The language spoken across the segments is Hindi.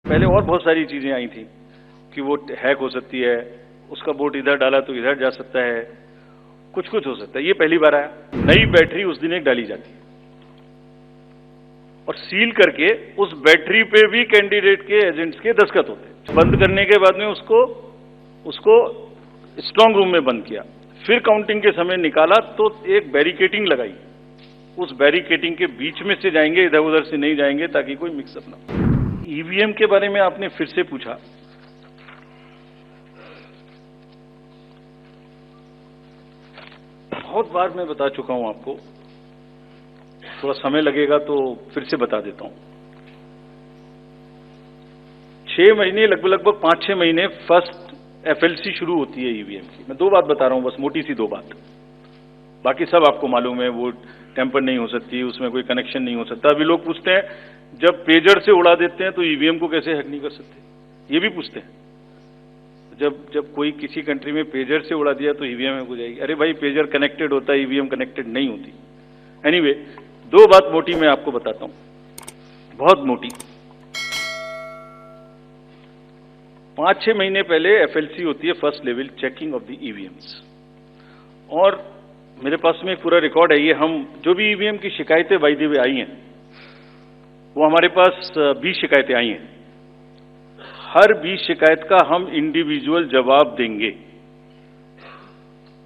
पहले और बहुत सारी चीजें आई थी कि वो हैक हो सकती है, उसका वोट इधर डाला तो इधर जा सकता है, कुछ कुछ हो सकता है। ये पहली बार आया। नई बैटरी उस दिन एक डाली जाती है और सील करके उस बैटरी पे भी कैंडिडेट के एजेंट्स के दस्तखत होते हैं। बंद करने के बाद में उसको स्ट्रांग रूम में बंद किया, फिर काउंटिंग के समय निकाला तो एक बैरिकेटिंग लगाई, उस बैरिकेटिंग के बीच में से जाएंगे, इधर उधर से नहीं जाएंगे ताकि कोई मिक्सअप ना हो। ईवीएम के बारे में आपने फिर से पूछा। बहुत बार मैं बता चुका हूं आपको, थोड़ा समय लगेगा तो फिर से बता देता हूं। 6 महीने लगभग 5-6 महीने फर्स्ट एफएलसी शुरू होती है ईवीएम की। मैं 2 बात बता रहा हूं, बस मोटी सी 2 बात, बाकी सब आपको मालूम है। वो टेम्पर नहीं हो सकती, उसमें कोई कनेक्शन नहीं हो सकता। अभी लोग पूछते हैं जब पेजर से उड़ा देते हैं तो ईवीएम को कैसे हैक नहीं कर सकते, ये भी पूछते हैं। जब कोई किसी कंट्री में पेजर से उड़ा दिया तो ईवीएम हैक हो जाएगी। अरे भाई, पेजर कनेक्टेड होता है, ईवीएम कनेक्टेड नहीं होती। एनीवे, 2 बात मोटी मैं आपको बताता हूं, बहुत मोटी। 5-6 महीने पहले एफएलसी होती है, first level checking of the EVMs, और मेरे पास में एक पूरा रिकॉर्ड है। ये हम जो भी ईवीएम की शिकायतें बाय द वे आई हैं, वो हमारे पास 20 शिकायतें आई हैं। हर 20 शिकायत का हम इंडिविजुअल जवाब देंगे,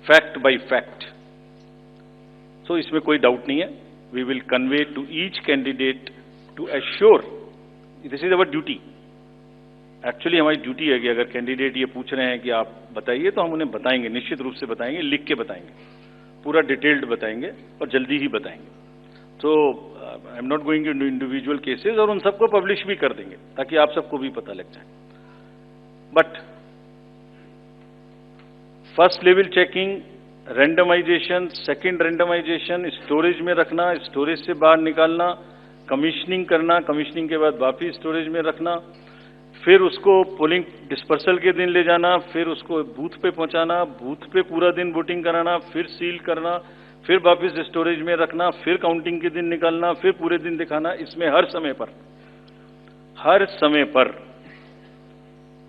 फैक्ट बाय फैक्ट। सो इसमें कोई डाउट नहीं है। We will convey to each candidate to assure, this is our duty. Actually हमारी ड्यूटी है कि अगर कैंडिडेट ये पूछ रहे हैं कि आप बताइए, तो हम उन्हें बताएंगे, निश्चित रूप से बताएंगे, लिख के बताएंगे, पूरा डिटेल्ड बताएंगे और जल्दी ही बताएंगे। तो I am not going to individual cases, और उन सबको पब्लिश भी कर देंगे ताकि आप सबको भी पता लग जाए। But first level checking, randomisation, second randomisation, storage में रखना, स्टोरेज से बाहर निकालना, कमीशनिंग करना, कमीशनिंग के बाद वापिस स्टोरेज में रखना, फिर उसको पोलिंग डिस्पर्सल के दिन ले जाना, फिर उसको बूथ पे पहुंचाना, बूथ पे पूरा दिन वोटिंग कराना, फिर सील करना, फिर वापस स्टोरेज में रखना, फिर काउंटिंग के दिन निकालना, फिर पूरे दिन दिखाना। इसमें हर समय पर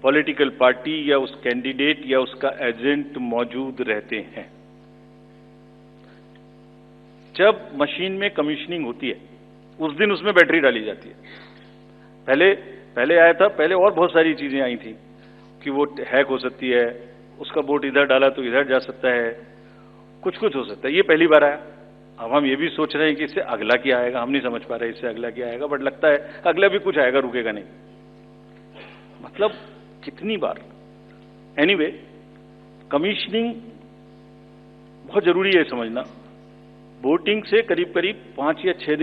पॉलिटिकल पार्टी या उस कैंडिडेट या उसका एजेंट मौजूद रहते हैं। जब मशीन में कमीशनिंग होती है उस दिन उसमें बैटरी डाली जाती है। पहले आया था, पहले और बहुत सारी चीजें आई थी कि वो हैक हो सकती है, उसका वोट इधर डाला तो इधर जा सकता है, कुछ कुछ हो सकता है। ये पहली बार आया। अब हम ये भी सोच रहे हैं कि इससे अगला क्या आएगा, हम नहीं समझ पा रहे इससे अगला क्या आएगा, बट लगता है अगला भी कुछ आएगा, रुकेगा नहीं। मतलब कितनी बार। एनीवे, कमीशनिंग बहुत जरूरी है समझना। वोटिंग से करीब 5 या 6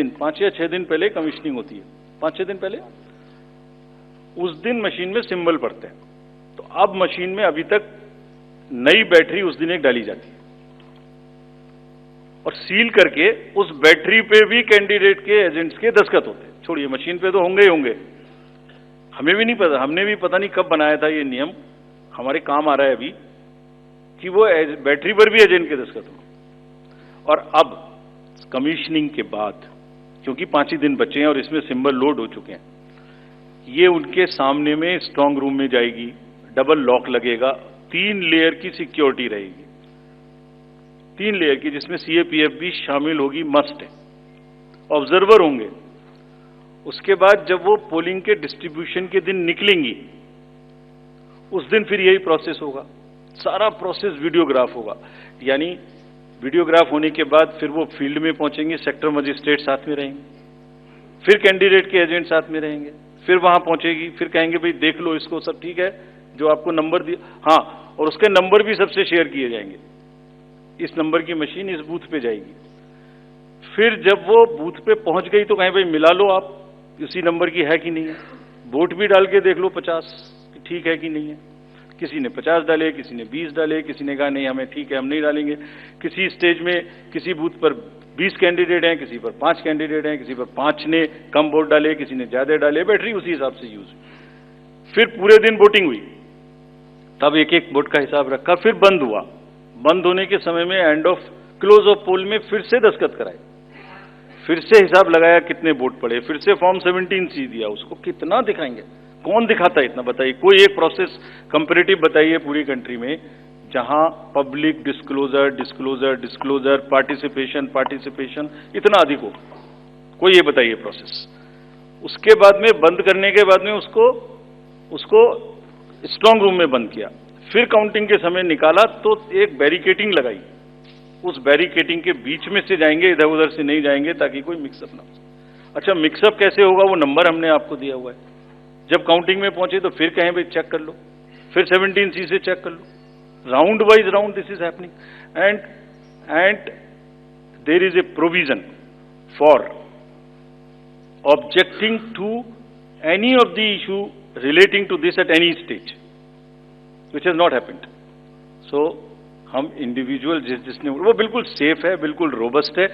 दिन पहले कमीशनिंग होती है। 5-6 दिन पहले उस दिन मशीन में सिंबल पड़ते हैं। तो अब मशीन में अभी तक नई बैटरी उस दिन एक डाली जाती है और सील करके उस बैटरी पे भी कैंडिडेट के एजेंट्स के दस्तखत होते हैं। छोड़िए, मशीन पे तो होंगे ही होंगे, हमें भी नहीं पता, हमने भी पता नहीं कब बनाया था ये नियम, हमारे काम आ रहा है अभी कि वो बैटरी पर भी एजेंट के दस्तखत हो। और अब कमीशनिंग के बाद, क्योंकि 5 ही दिन बचे हैं और इसमें सिंबल लोड हो चुके हैं, ये उनके सामने में स्ट्रांग रूम में जाएगी, डबल लॉक लगेगा, 3 लेयर की सिक्योरिटी रहेगी, 3 लेयर की, जिसमें सीएपीएफ भी शामिल होगी, मस्ट है। ऑब्जर्वर होंगे। उसके बाद जब वो पोलिंग के डिस्ट्रीब्यूशन के दिन निकलेंगी, उस दिन फिर यही प्रोसेस होगा। सारा प्रोसेस वीडियोग्राफ होगा, यानी वीडियोग्राफ होने के बाद फिर वो फील्ड में पहुंचेंगे, सेक्टर मजिस्ट्रेट साथ में रहेंगे, फिर कैंडिडेट के एजेंट साथ में रहेंगे, फिर वहां पहुंचेगी, फिर कहेंगे भाई देख लो इसको, सब ठीक है, जो आपको नंबर दिया, हाँ, और उसके नंबर भी सबसे शेयर किए जाएंगे। इस नंबर की मशीन इस बूथ पे जाएगी। फिर जब वो बूथ पे पहुंच गई तो कहें भाई मिला लो आप, उसी नंबर की है कि नहीं है, वोट भी डाल के देख लो 50 ठीक है कि नहीं है। किसी ने 50 डाले, किसी ने 20 डाले, किसी ने कहा नहीं हमें ठीक है, हम नहीं डालेंगे। किसी स्टेज में किसी बूथ पर 20 कैंडिडेट हैं, किसी पर 5 कैंडिडेट हैं, किसी पर 5 ने कम वोट डाले, किसी ने ज्यादा डाले, बैटरी उसी हिसाब से यूज। फिर पूरे दिन वोटिंग हुई, तब एक एक वोट का हिसाब रखा, फिर बंद हुआ। बंद होने के समय में एंड ऑफ क्लोज ऑफ पोल में फिर से दस्तखत कराए, फिर से हिसाब लगाया कितने वोट पड़े, फिर से फॉर्म 17C दिया, उसको कितना दिखाएंगे, कौन दिखाता है इतना, बताइए। कोई एक प्रोसेस कंपैरेटिव बताइए पूरी कंट्री में जहां पब्लिक डिस्क्लोजर, पार्टिसिपेशन इतना अधिक हो, कोई ये बताइए प्रोसेस। उसके बाद में बंद करने के बाद में उसको स्ट्रांग रूम में बंद किया, फिर काउंटिंग के समय निकाला तो एक बैरिकेटिंग लगाई, उस बैरिकेटिंग के बीच में से जाएंगे, इधर उधर से नहीं जाएंगे ताकि कोई मिक्सअप ना हो। अच्छा, मिक्सअप कैसे होगा, वो नंबर हमने आपको दिया हुआ है। जब काउंटिंग में पहुंचे तो फिर कहें भाई चेक कर लो, फिर 17C से चेक कर लो, round wise round this is happening. And there is a provision for objecting to any of the issue relating to this at any stage, which has not happened. So हम इंडिविजुअल जिसने वो बिल्कुल सेफ है, बिल्कुल रोबस्ट है।